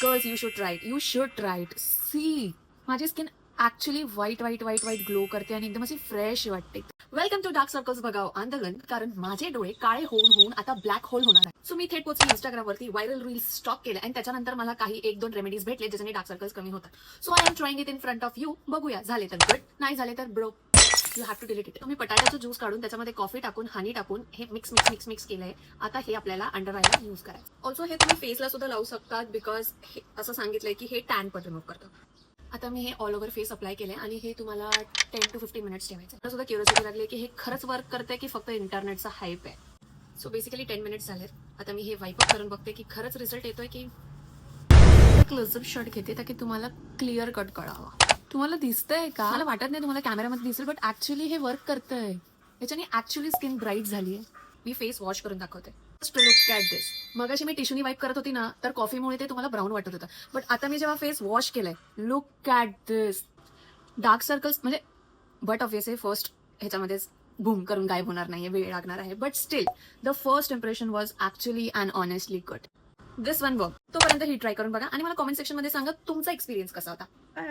Girls you should try it, you should try it. See, माझी skin actually white white white white glow करते आणि एकदम अशी fresh वाटते. वेलकम टू डार्क सर्कल्स बघाव आंदोलन. कारण माझे डोळे काळे होऊन होऊन आता ब्लॅक होल होणार आहे. सो मी थेट पोहोचली इंस्टाग्रामवरती, व्हायरल रील्स स्टॉक केले आणि त्याच्यानंतर मला काही एक दोन रेमेडीज भेटले ज्याच्याने डार्क सर्कल्स कमी होतात. So I am trying it in front of you. बघूया, झाले तर गुड, नाही झाले तर bro you have to delete it. तुम्ही पटाट्याचं ज्यूस काढून त्याच्यामध्ये कॉफी टाकून हनी टाकून हे मिक्स मिक्स मिक्स मिक्स केलंय. आता हे आपल्याला अंडर आयला यूज करायचं. ऑल्सो हे तुम्ही फेसला सुद्धा लावू शकतात बिकॉज असं सांगितलंय की हे टॅन पण रिमूव्ह करतं. आता मी हे ऑल ओव्हर फेस अप्लाय केले आणि हे तुम्हाला 10 to 15 मिनिट्स ठेवायचं. मला सुद्धा क्युरियोसिटी लागली की हे खरंच वर्क करते की फक्त इंटरनेटचा हाईप आहे. सो बेसिकली 10 मिनिट्स झालेत. आता मी हे वाईप अप करून बघते की खरंच रिझल्ट येतोय की. क्लोजअप शॉट घेते ताकी तुम्हाला क्लिअर कट कळावा. तुम्हाला दिसतंय का? मला वाटत नाही तुम्हाला कॅमेरामध्ये दिसेल, बट ऍक्च्युली हे वर्क करतंय. याच्याने ऍक्च्युली स्किन ब्राईट झाली आहे. मी फेस वॉश करून दाखवते. जस्ट लुक ॲट दिस. मगाशी मी टिश्यूनी वाईप करत होती ना, तर कॉफीमुळे ते तुम्हाला ब्राऊन वाटत होतं. बट आता मी जेव्हा फेस वॉश केलंय, look at this. Dark circles म्हणजे बट ऑब्व्हियसली फर्स्ट ह्याच्यामध्येच बूम करून गायब होणार नाहीये, वेळ लागणार आहे. But still the first impression was actually and honestly good. This one work. तोपर्यंत ही ट्राय करून बघा आणि मला कॉमेंट सेक्शन मध्ये सांगा तुमचा एक्सपिरियन्स कसा होता. बाय.